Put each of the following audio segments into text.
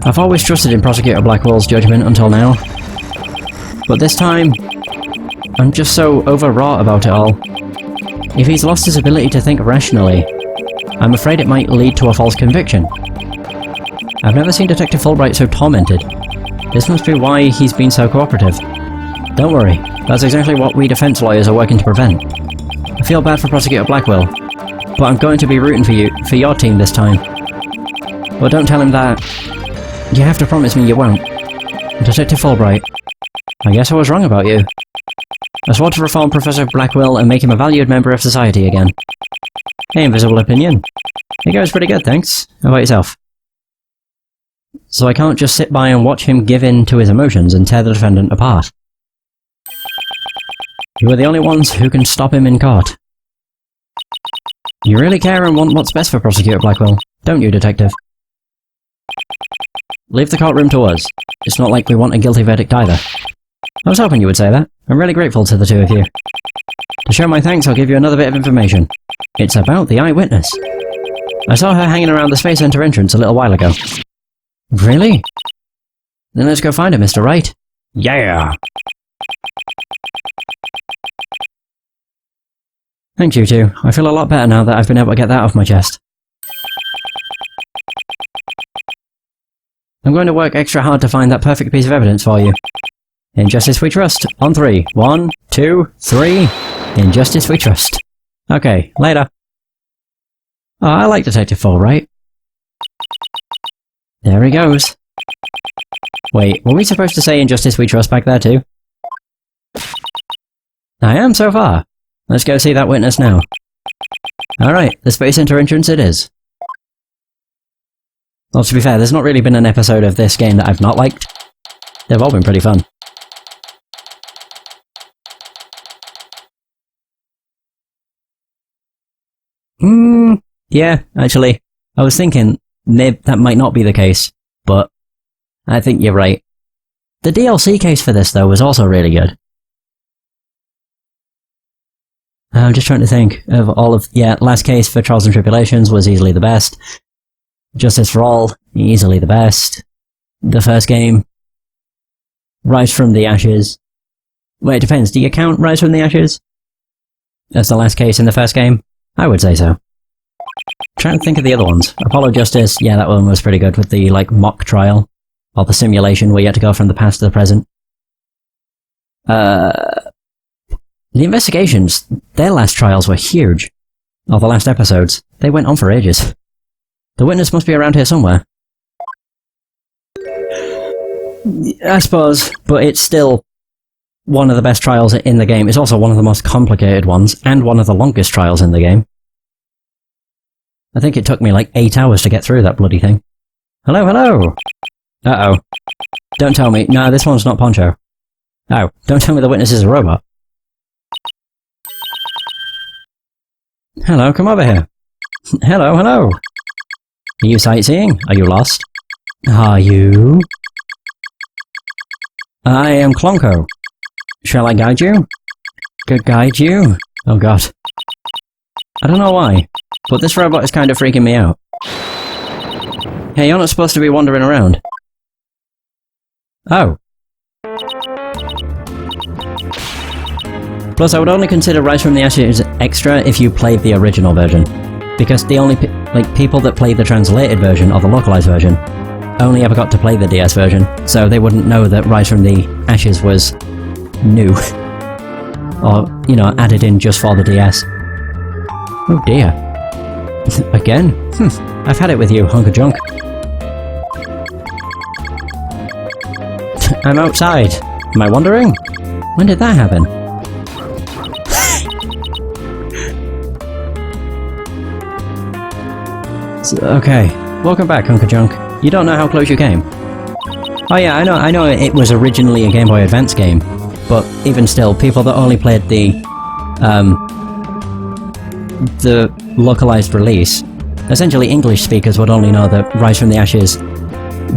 I've always trusted in Prosecutor Blackwell's judgment until now. But this time, I'm just so overwrought about it all. If he's lost his ability to think rationally, I'm afraid it might lead to a false conviction. I've never seen Detective Fulbright so tormented. This must be why he's been so cooperative. Don't worry, that's exactly what we defense lawyers are working to prevent. I feel bad for Prosecutor Blackwell, but I'm going to be rooting for your team this time. But don't tell him that. You have to promise me you won't. Detective Fulbright, I guess I was wrong about you. I swore to reform Professor Blackwell and make him a valued member of society again. Hey, Invisible Opinion. It goes pretty good, thanks. How about yourself? So I can't just sit by and watch him give in to his emotions and tear the defendant apart. You are the only ones who can stop him in court. You really care and want what's best for Prosecutor Blackwell, don't you, Detective? Leave the courtroom to us. It's not like we want a guilty verdict either. I was hoping you would say that. I'm really grateful to the two of you. To show my thanks, I'll give you another bit of information. It's about the eyewitness. I saw her hanging around the Space Center entrance a little while ago. Really? Then let's go find her, Mr. Wright. Yeah! Thanks, you two. I feel a lot better now that I've been able to get that off my chest. I'm going to work extra hard to find that perfect piece of evidence for you. In Justice we trust. On 3. 1, 2, 3. In Justice we trust. Okay, later. Oh, I like Detective Fulbright. There he goes. Wait, were we supposed to say In Justice we trust back there too? I am so far. Let's go see that witness now. Alright, the Space Center entrance it is. Well, to be fair, there's not really been an episode of this game that I've not liked. They've all been pretty fun. Yeah, actually. I was thinking that might not be the case, but I think you're right. The DLC case for this, though, was also really good. I'm just trying to think of all of... Yeah, last case for Trials and Tribulations was easily the best. Justice for All, easily the best. The first game, Rise from the Ashes. Well, it depends. Do you count Rise from the Ashes as the last case in the first game? I would say so. I'm trying to think of the other ones. Apollo Justice, yeah, that one was pretty good with the, like, mock trial. Or the simulation where you had to go from the past to the present. The investigations, their last trials were huge. Or the last episodes. They went on for ages. The witness must be around here somewhere. I suppose, but it's still one of the best trials in the game. It's also one of the most complicated ones, and one of the longest trials in the game. I think it took me like 8 hours to get through that bloody thing. Hello, hello! Uh-oh. Don't tell me. No, this one's not Poncho. Oh, don't tell me the witness is a robot. Hello, come over here. Hello, hello! Are you sightseeing? Are you lost? Are you? I am Clonko. Shall I guide you? Guide you? Oh god. I don't know why, but this robot is kind of freaking me out. Hey, you're not supposed to be wandering around. Oh. Plus, I would only consider Rise from the Ashes extra if you played the original version. Because the only people that played the translated version, or the localized version, only ever got to play the DS version, so they wouldn't know that Rise from the Ashes was new. Or, you know, added in just for the DS. Oh dear. Again? I've had it with you, hunk of junk. I'm outside. Am I wandering? When did that happen? Okay, welcome back, hunk of junk. You don't know how close you came. Oh yeah, I know it was originally a Game Boy Advance game, but even still, people that only played the localized release, essentially English speakers would only know that Rise from the Ashes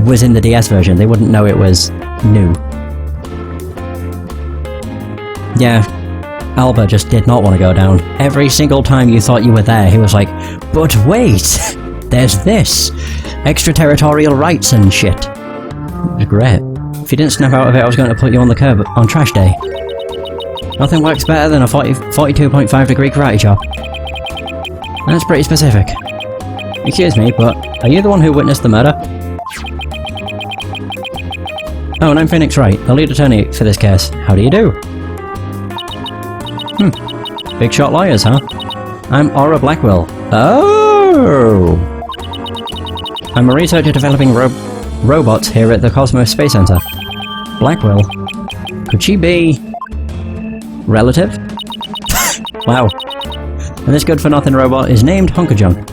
was in the DS version. They wouldn't know it was new. Yeah, Alba just did not want to go down. Every single time you thought you were there, he was like, but wait! There's this! Extraterritorial rights and shit. It was great. If you didn't snap out of it, I was going to put you on the curb on trash day. Nothing works better than a 42.5 degree karate chop. That's pretty specific. Excuse me, but are you the one who witnessed the murder? Oh, and I'm Phoenix Wright, the lead attorney for this case. How do you do? Big shot lawyers, huh? I'm Aura Blackwell. Oh! I'm a researcher developing robots here at the Cosmos Space Center. Blackwell? Could she be... relative? Wow. And this good-for-nothing robot is named Hunkerjunk.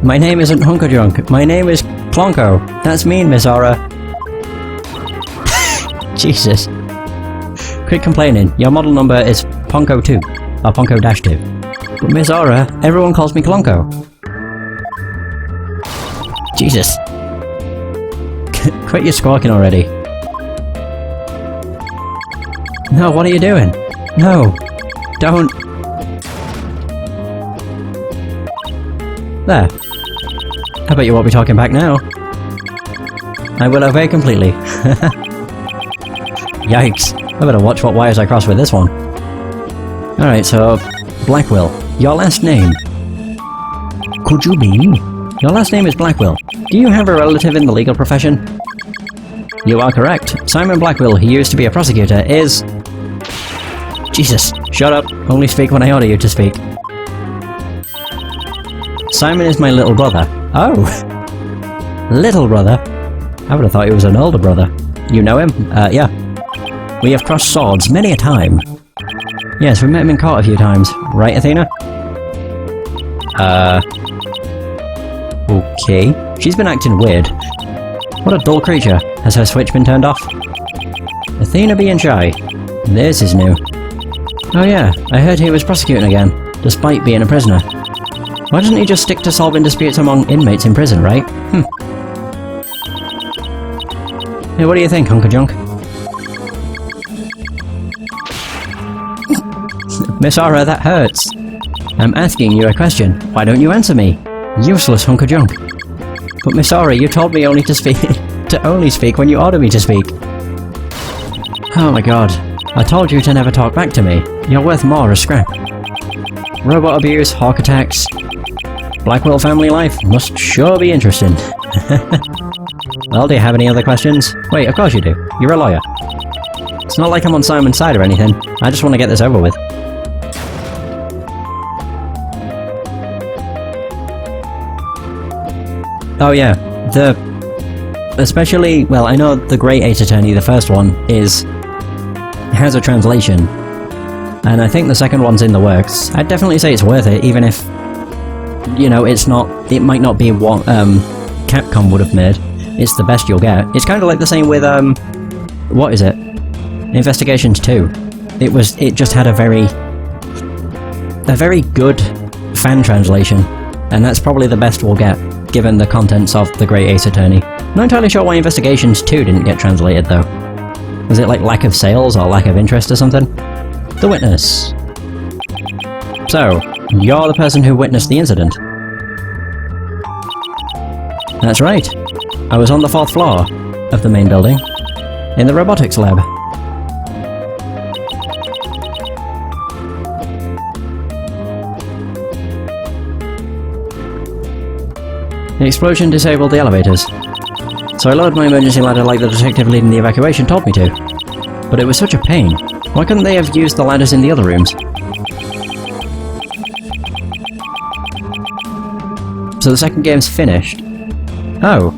My name isn't Hunkerjunk. My name is Clonko. That's mean, Miss Aura. Jesus. Quit complaining. Your model number is Ponko 2. Or Ponko-2. But Miss Aura, everyone calls me Clonko. Jesus. Quit your squawking already. No, what are you doing? No. Don't. There. I bet you won't be talking back now. I will obey completely. Yikes. I better watch what wires I cross with this one. Alright, so... Blackwell. Your last name? Could you be? Your last name is Blackwell. Do you have a relative in the legal profession? You are correct. Simon Blackwell, who used to be a prosecutor, is... Jesus. Shut up. Only speak when I order you to speak. Simon is my little brother. Oh! Little brother? I would have thought he was an older brother. You know him? Yeah. We have crossed swords many a time. Yes, we met him in court a few times. Right, Athena? Okay. She's been acting weird. What a dull creature. Has her switch been turned off? Athena being shy. This is new. Oh yeah, I heard he was prosecuting again, despite being a prisoner. Why doesn't he just stick to solving disputes among inmates in prison, right? Hey, what do you think, Hunkerjunk? Miss Aura, that hurts. I'm asking you a question. Why don't you answer me? Useless Hunkerjunk. But Miss Aura, you told me only to speak to only speak when you order me to speak. Oh my god. I told you to never talk back to me. You're worth more as scrap. Robot abuse, hawk attacks. Blackwell family life must sure be interesting. Well, do you have any other questions? Wait, of course you do. You're a lawyer. It's not like I'm on Simon's side or anything. I just want to get this over with. Oh yeah, especially, well, I know the Great Ace Attorney, the first one, has a translation. And I think the second one's in the works. I'd definitely say it's worth it, even if, you know, it might not be what Capcom would have made. It's the best you'll get. It's kind of like the same with, what is it? Investigations 2. It just had a very good fan translation. And that's probably the best we'll get, given the contents of The Great Ace Attorney. Not entirely sure why Investigations 2 didn't get translated, though. Was it like lack of sales or lack of interest or something? The witness. So, you're the person who witnessed the incident. That's right. I was on the 4th floor of the main building, in the robotics lab. The explosion disabled the elevators, so I lowered my emergency ladder like the detective leading the evacuation told me to. But it was such a pain. Why couldn't they have used the ladders in the other rooms? So the second game's finished? Oh.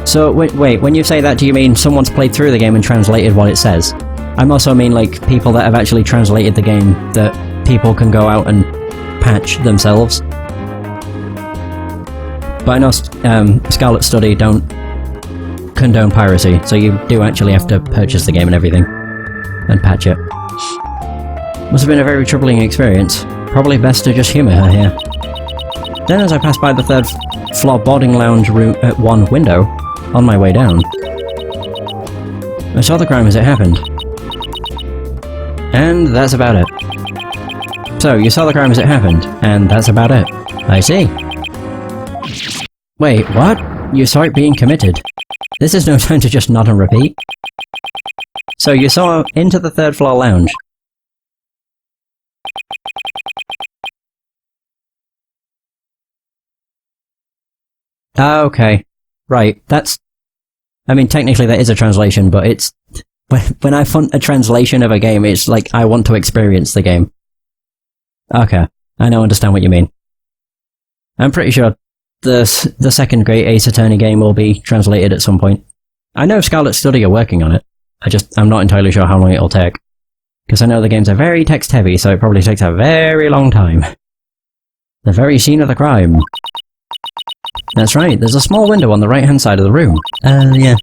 So, wait, when you say that, do you mean someone's played through the game and translated what it says? I also mean, like, people that have actually translated the game that people can go out and patch themselves. But I know Scarlet Study don't condone piracy, so you do actually have to purchase the game and everything. And patch it. Must have been a very troubling experience. Probably best to just humour her here. Then as I passed by the 3rd floor boarding lounge room at one window, on my way down, I saw the crime as it happened. And that's about it. So, you saw the crime as it happened, and that's about it. I see. Wait, what? You saw it being committed. This is no time to just nod and repeat. So you saw into the third floor lounge. Ah, okay. Right, that's... I mean, technically that is a translation, but it's... When I want a translation of a game, it's like I want to experience the game. Okay, I now understand what you mean. I'm pretty sure the second Great Ace Attorney game will be translated at some point. I know Scarlet Study are working on it. I'm not entirely sure how long it'll take. Because I know the games are very text-heavy, so it probably takes a very long time. The very scene of the crime. That's right, there's a small window on the right-hand side of the room. Yeah.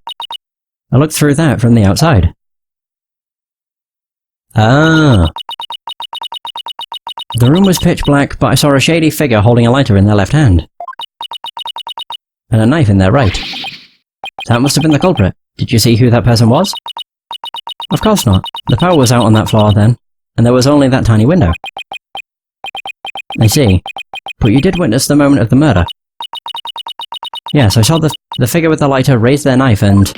I looked through that from the outside. Ah. The room was pitch black, but I saw a shady figure holding a lighter in their left hand. And a knife in their right. That must have been the culprit. Did you see who that person was? Of course not. The power was out on that floor then, and there was only that tiny window. I see. But you did witness the moment of the murder. Yes, I saw the figure with the lighter raise their knife and...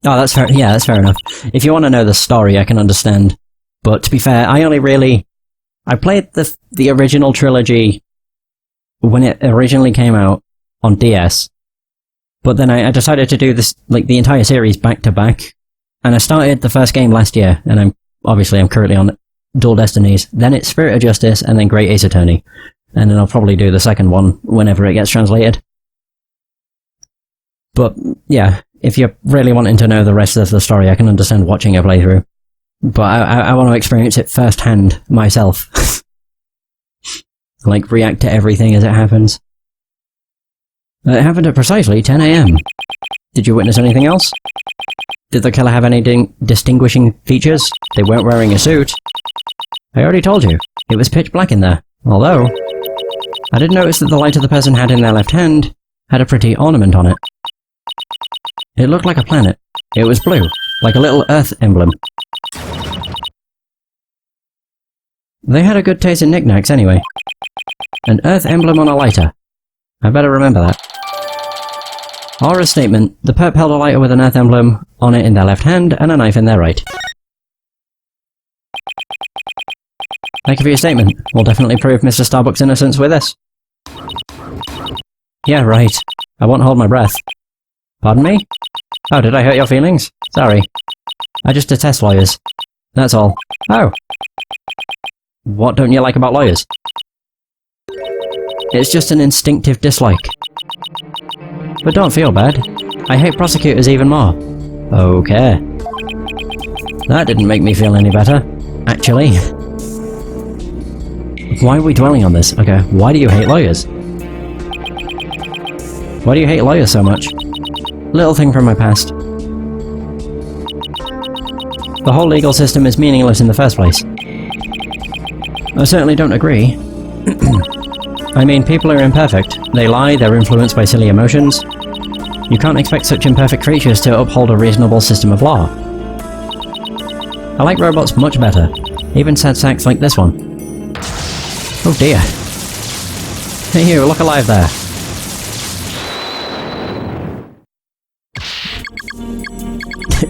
Oh, that's fair. Yeah, that's fair enough. If you want to know the story, I can understand. But to be fair, I played the original trilogy when it originally came out on DS. But then I decided to do this, like, the entire series back to back. And I started the first game last year, and I'm currently on Dual Destinies. Then it's Spirit of Justice, and then Great Ace Attorney. And then I'll probably do the second one whenever it gets translated. But, yeah, if you're really wanting to know the rest of the story, I can understand watching a playthrough. But I want to experience it firsthand myself. Like, react to everything as it happens. It happened at precisely 10 AM. Did you witness anything else? Did the killer have any distinguishing features? They weren't wearing a suit. I already told you. It was pitch black in there. Although, I did notice that the lighter the person had in their left hand had a pretty ornament on it. It looked like a planet. It was blue, like a little Earth emblem. They had a good taste in knickknacks anyway. An Earth emblem on a lighter. I better remember that. Or a statement, the perp held a lighter with an Earth emblem on it in their left hand and a knife in their right. Thank you for your statement. We'll definitely prove Mr. Starbuck's innocence with this. Yeah, right. I won't hold my breath. Pardon me? Oh, did I hurt your feelings? Sorry. I just detest lawyers. That's all. Oh. What don't you like about lawyers? It's just an instinctive dislike. But don't feel bad. I hate prosecutors even more. Okay. That didn't make me feel any better, actually. Why are we dwelling on this? Okay, why do you hate lawyers? Why do you hate lawyers so much? Little thing from my past. The whole legal system is meaningless in the first place. I certainly don't agree. I mean, people are imperfect. They lie, they're influenced by silly emotions. You can't expect such imperfect creatures to uphold a reasonable system of law. I like robots much better. Even sad sacks like this one. Oh dear. Hey you, look alive there.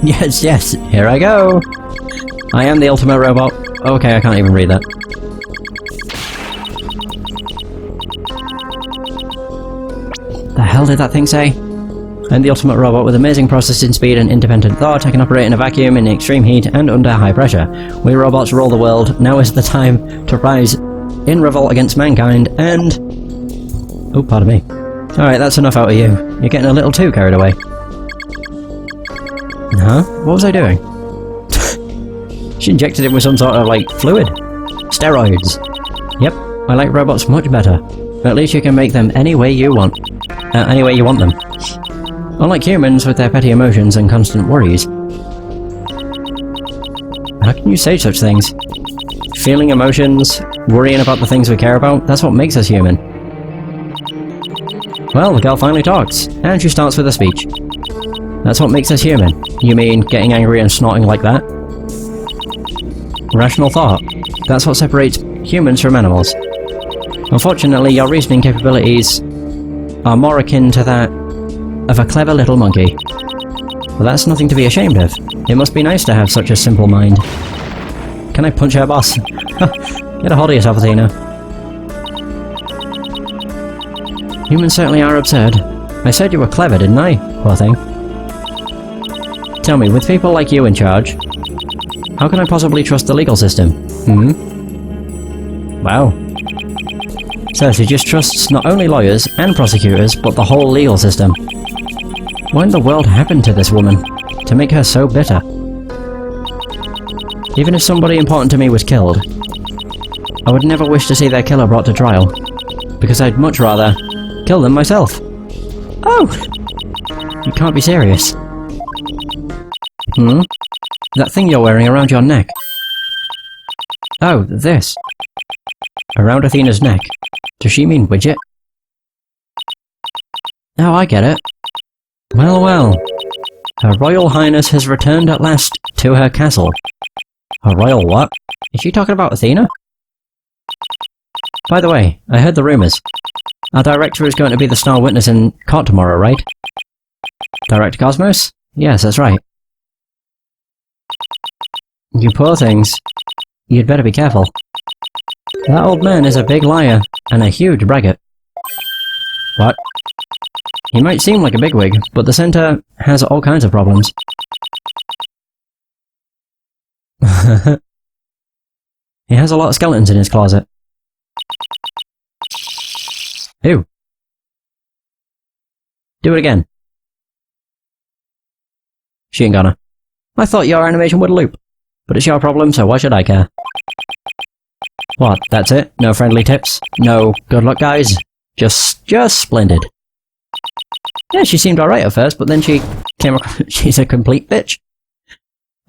Yes, yes, here I go! I am the ultimate robot. Okay, I can't even read that. The hell did that thing say? I'm the ultimate robot with amazing processing speed and independent thought. I can operate in a vacuum, in extreme heat, and under high pressure. We robots rule the world. Now is the time to rise in revolt against mankind, and... Oh, pardon me. Alright, that's enough out of you. You're getting a little too carried away. Huh? What was I doing? She injected it with some sort of, like, fluid. Steroids. Yep, I like robots much better. At least you can make them any way you want. Any way you want them. Unlike humans with their petty emotions and constant worries. How can you say such things? Feeling emotions, worrying about the things we care about, that's what makes us human. Well, the girl finally talks, and she starts with a speech. That's what makes us human. You mean getting angry and snorting like that? Rational thought. That's what separates humans from animals. Unfortunately, your reasoning capabilities are more akin to that of a clever little monkey. Well, that's nothing to be ashamed of. It must be nice to have such a simple mind. Can I punch her, boss? Get a hold of yourself, Athena. Humans certainly are absurd. I said you were clever, didn't I? Poor thing. Tell me, with people like you in charge, how can I possibly trust the legal system? Wow. So she just trusts not only lawyers and prosecutors, but the whole legal system. What in the world happened to this woman to make her so bitter? Even if somebody important to me was killed, I would never wish to see their killer brought to trial, because I'd much rather kill them myself. Oh! You can't be serious. That thing you're wearing around your neck. Oh, this. Around Athena's neck. Does she mean widget? Oh, I get it. Well, well. Her Royal Highness has returned at last to her castle. Her royal what? Is she talking about Athena? By the way, I heard the rumours. Our director is going to be the star witness in court tomorrow, right? Director Cosmos? Yes, that's right. You poor things. You'd better be careful. That old man is a big liar, and a huge braggart. What? He might seem like a bigwig, but the centre has all kinds of problems. He has a lot of skeletons in his closet. Ew. Do it again. She ain't gonna. I thought your animation would loop. But it's your problem, so why should I care? What, that's it? No friendly tips? No good luck, guys? Just splendid. Yeah, she seemed alright at first, but then she came across... She's a complete bitch.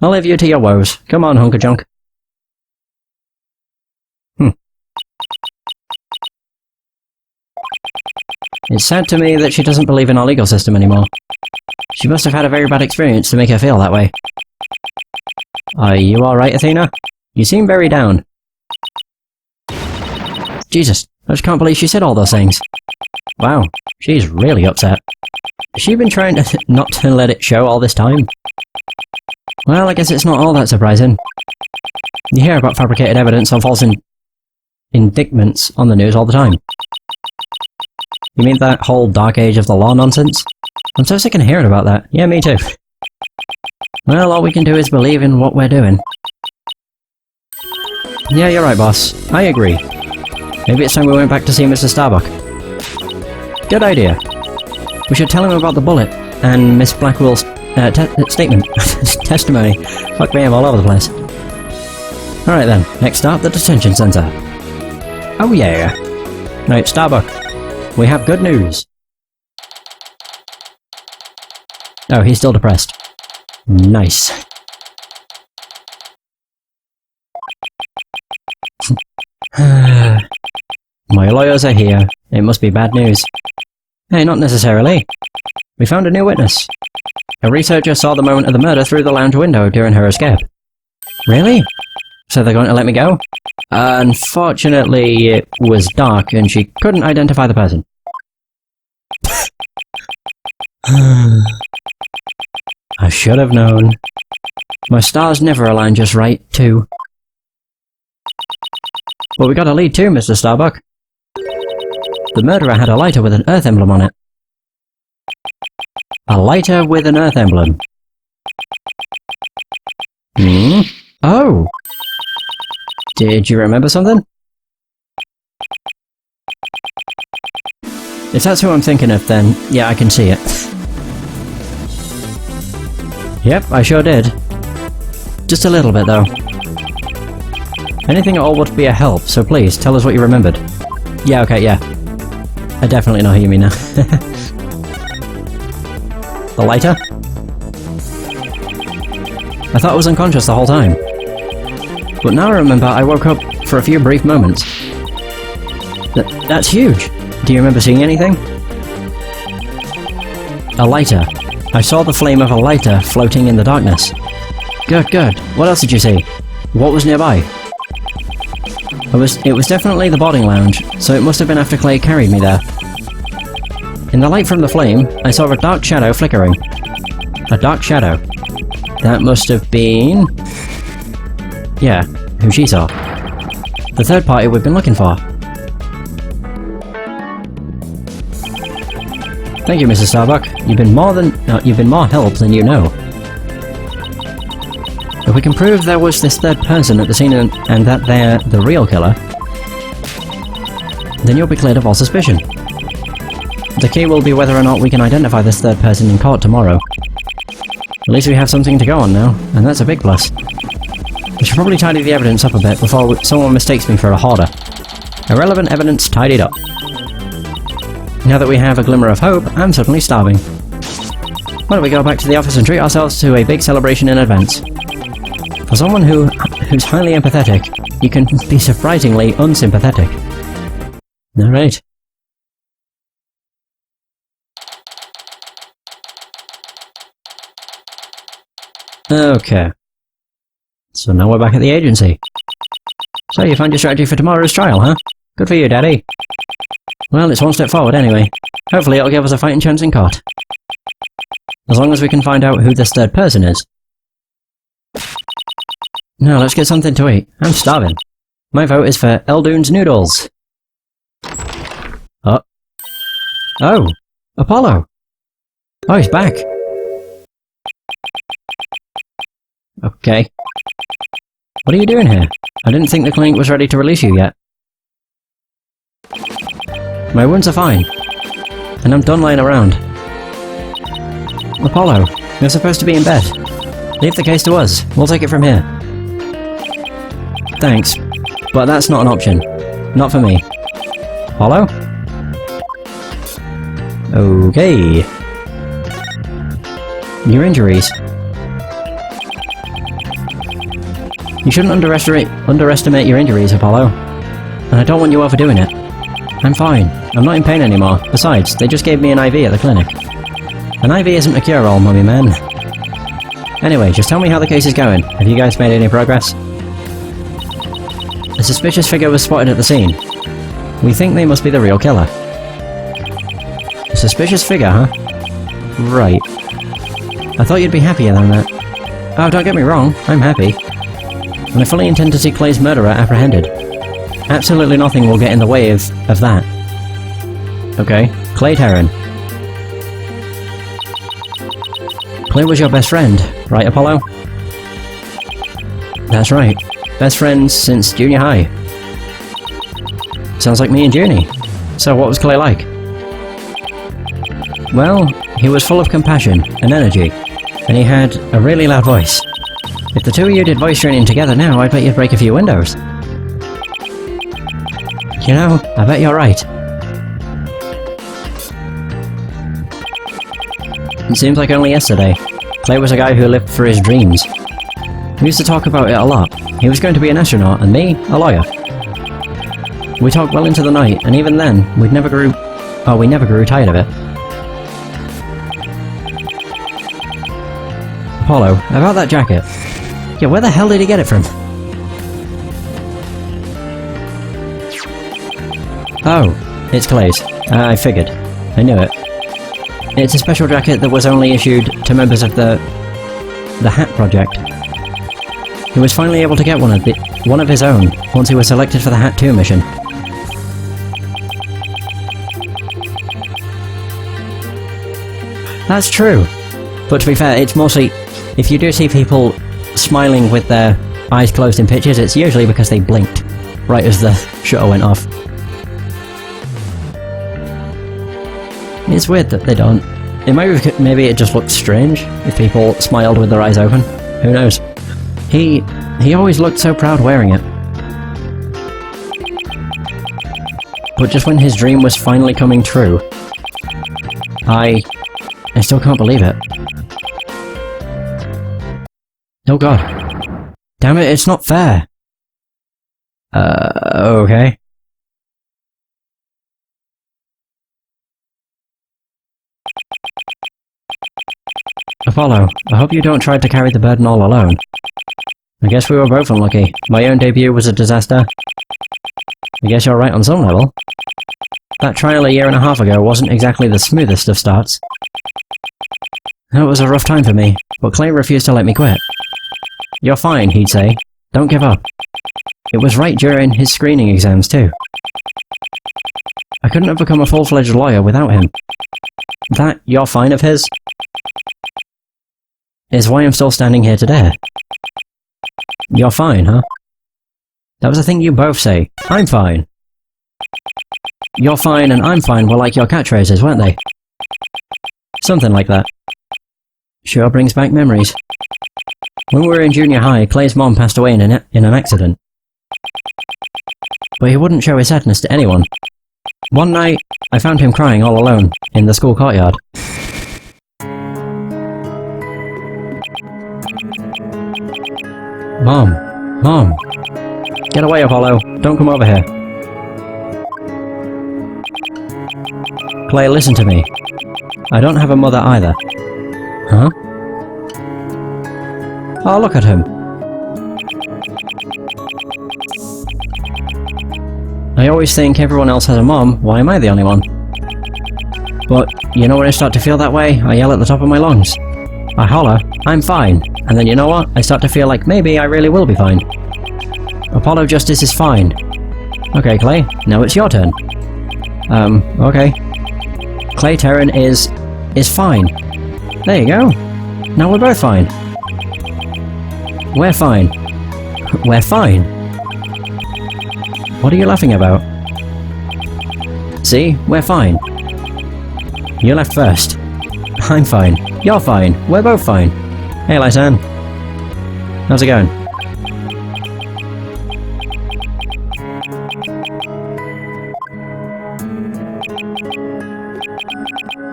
I'll leave you to your woes. Come on, hunk of junk. It's sad to me that she doesn't believe in our legal system anymore. She must have had a very bad experience to make her feel that way. Are you alright, Athena? You seem very down. Jesus, I just can't believe she said all those things. Wow, she's really upset. Has she been trying to not to let it show all this time? Well, I guess it's not all that surprising. You hear about fabricated evidence or false indictments on the news all the time. You mean that whole dark age of the law nonsense? I'm so sick of hearing about that. Yeah, me too. Well, all we can do is believe in what we're doing. Yeah, you're right, boss. I agree. Maybe it's time we went back to see Mr. Starbuck. Good idea. We should tell him about the bullet and Miss Blackwell's statement. Testimony. Fuck me, I'm all over the place. Alright then, next stop, the detention centre. Oh yeah. Right, Starbuck. We have good news. Oh, he's still depressed. Nice. My lawyers are here. It must be bad news. Hey, not necessarily. We found a new witness. A researcher saw the moment of the murder through the lounge window during her escape. Really? So they're going to let me go? Unfortunately, it was dark and she couldn't identify the person. I should have known. My stars never align just right, too. But we got a lead too, Mr. Starbuck. The murderer had a lighter with an Earth emblem on it. A lighter with an Earth emblem. Oh! Did you remember something? If that's who I'm thinking of, then yeah, I can see it. Yep, I sure did. Just a little bit, though. Anything at all would be a help, so please, tell us what you remembered. Yeah, okay, yeah. I definitely know who you mean now. The lighter? I thought I was unconscious the whole time. But now I remember I woke up for a few brief moments. That's huge! Do you remember seeing anything? A lighter. I saw the flame of a lighter floating in the darkness. Good, good. What else did you see? What was nearby? It was definitely the boarding lounge, so it must have been after Clay carried me there. In the light from the flame, I saw a dark shadow flickering. A dark shadow. That must have been... yeah, who she saw. The third party we've been looking for. Thank you, Mrs. Starbuck. You've been more help than you know. If we can prove there was this third person at the scene and that they're the real killer, then you'll be cleared of all suspicion. The key will be whether or not we can identify this third person in court tomorrow. At least we have something to go on now, and that's a big plus. We should probably tidy the evidence up a bit before someone mistakes me for a hoarder. Irrelevant evidence tidied up. Now that we have a glimmer of hope, I'm suddenly starving. Why don't we go back to the office and treat ourselves to a big celebration in advance? For someone who's highly empathetic, you can be surprisingly unsympathetic. Alright. Okay. So now we're back at the agency. So you found your strategy for tomorrow's trial, huh? Good for you, Daddy. Well, it's one step forward anyway. Hopefully it'll give us a fighting chance in court. As long as we can find out who this third person is. Now let's get something to eat. I'm starving. My vote is for Eldoon's noodles. Oh! Apollo! Oh, he's back! Okay. What are you doing here? I didn't think the clinic was ready to release you yet. My wounds are fine. And I'm done lying around. Apollo, you're supposed to be in bed. Leave the case to us. We'll take it from here. Thanks. But that's not an option. Not for me. Apollo? Okay. Your injuries. You shouldn't underestimate your injuries, Apollo. And I don't want you overdoing it. I'm fine. I'm not in pain anymore. Besides, they just gave me an IV at the clinic. An IV isn't a cure-all, mummy man. Anyway, just tell me how the case is going. Have you guys made any progress? A suspicious figure was spotted at the scene. We think they must be the real killer. A suspicious figure, huh? Right. I thought you'd be happier than that. Oh, don't get me wrong. I'm happy. And I fully intend to see Clay's murderer apprehended. Absolutely nothing will get in the way of that. Okay, Clay Terran. Clay was your best friend, right, Apollo? That's right. Best friends since junior high. Sounds like me and Junie. So what was Clay like? Well, he was full of compassion and energy, and he had a really loud voice. If the two of you did voice training together now, I bet you'd break a few windows. You know, I bet you're right. It seems like only yesterday. Clay was a guy who lived for his dreams. We used to talk about it a lot. He was going to be an astronaut, and me, a lawyer. We talked well into the night, and even then, we never grew tired of it. Apollo, about that jacket. Yeah, where the hell did he get it from? Oh, it's Clay's. I figured. I knew it. It's a special jacket that was only issued to members of the Hat Project. He was finally able to get one of his own once he was selected for the Hat 2 mission. That's true. But to be fair, it's mostly... if you do see people smiling with their eyes closed in pictures, it's usually because they blinked right as the shutter went off. It's weird that they don't. Maybe it just looks strange if people smiled with their eyes open. Who knows? He always looked so proud wearing it. But just when his dream was finally coming true, I still can't believe it. Oh god. Damn it, it's not fair. Okay. Apollo, I hope you don't try to carry the burden all alone. I guess we were both unlucky. My own debut was a disaster. I guess you're right on some level. That trial a year and a half ago wasn't exactly the smoothest of starts. It was a rough time for me, but Clay refused to let me quit. "You're fine," he'd say. "Don't give up." It was right during his screening exams, too. I couldn't have become a full-fledged lawyer without him. That "you're fine" of his is why I'm still standing here today. "You're fine, huh?" That was a thing you both say. I'm fine. "You're fine" and "I'm fine" were like your catchphrases, weren't they? Something like that. Sure brings back memories. When we were in junior high, Clay's mom passed away in an accident. But he wouldn't show his sadness to anyone. One night, I found him crying all alone, in the school courtyard. "Mom! Mom! Get away, Apollo! Don't come over here!" "Clay, listen to me. I don't have a mother either." "Huh?" "Oh, look at him." I always think everyone else has a mom, why am I the only one? But, you know when I start to feel that way, I yell at the top of my lungs. I holler, "I'm fine," and then you know what? I start to feel like maybe I really will be fine. Apollo Justice is fine. Okay, Clay, now it's your turn. Okay. Clay Terran is fine. There you go. Now we're both fine. We're fine. We're fine. What are you laughing about? See? We're fine. You left first. I'm fine. You're fine. We're both fine. Hey, Lysan. How's it going?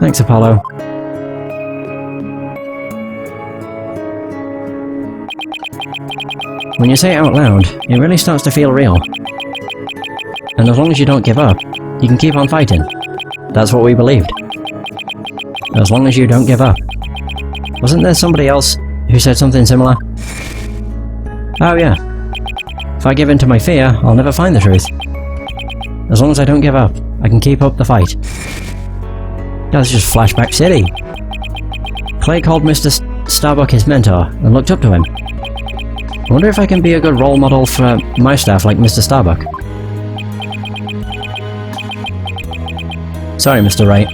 Thanks, Apollo. When you say it out loud, it really starts to feel real. And as long as you don't give up, you can keep on fighting. That's what we believed. As long as you don't give up. Wasn't there somebody else who said something similar? Oh yeah. If I give in to my fear, I'll never find the truth. As long as I don't give up, I can keep up the fight. That's just Flashback City. Clay called Mr. Starbuck his mentor and looked up to him. I wonder if I can be a good role model for my staff like Mr. Starbuck. Sorry, Mr. Wright,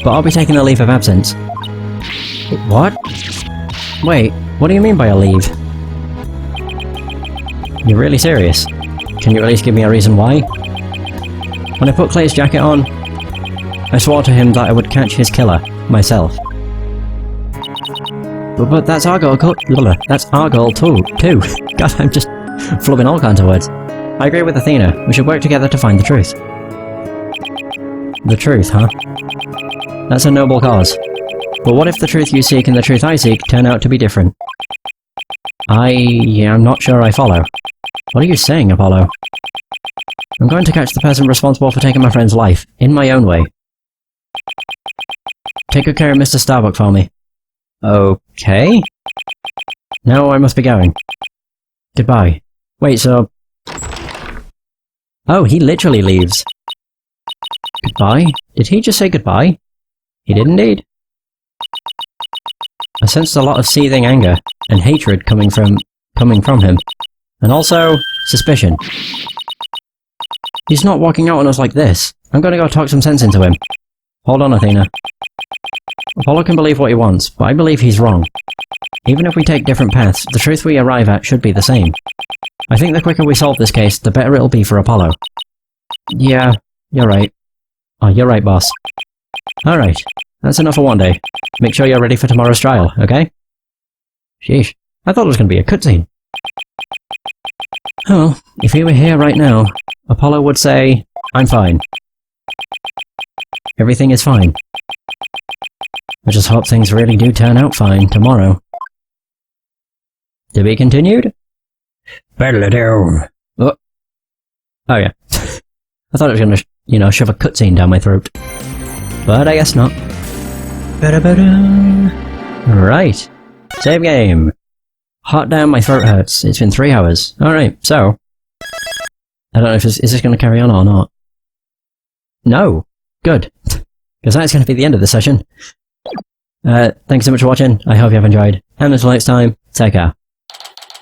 but I'll be taking a leave of absence. What? Wait, what do you mean by a leave? You're really serious? Can you at least give me a reason why? When I put Clay's jacket on, I swore to him that I would catch his killer, myself. But that's our goal, that's our goal too. God, I'm just flubbing all kinds of words. I agree with Athena, we should work together to find the truth. The truth, huh? That's a noble cause. But what if the truth you seek and the truth I seek turn out to be different? I'm not sure I follow. What are you saying, Apollo? I'm going to catch the person responsible for taking my friend's life, in my own way. Take good care of Mr. Starbuck for me. Okay? Now I must be going. Goodbye. Wait, so... Oh, he literally leaves. Goodbye? Did he just say goodbye? He did indeed. I sensed a lot of seething anger and hatred coming from him. And also, suspicion. He's not walking out on us like this. I'm gonna go talk some sense into him. Hold on, Athena. Apollo can believe what he wants, but I believe he's wrong. Even if we take different paths, the truth we arrive at should be the same. I think the quicker we solve this case, the better it'll be for Apollo. Yeah, you're right. Oh, you're right, boss. Alright, that's enough for one day. Make sure you're ready for tomorrow's trial, okay? Sheesh, I thought it was going to be a cutscene. Oh, if he were here right now, Apollo would say, I'm fine. Everything is fine. I just hope things really do turn out fine tomorrow. To be continued? Oh, oh yeah. I thought it was going to, shove a cutscene down my throat. But I guess not. Right. Save game. Hot damn, my throat hurts. It's been 3 hours. Alright, so... I don't know if is this going to carry on or not. No. Good. Because that's going to be the end of the session. Thanks so much for watching, I hope you have enjoyed, and until next time, take care.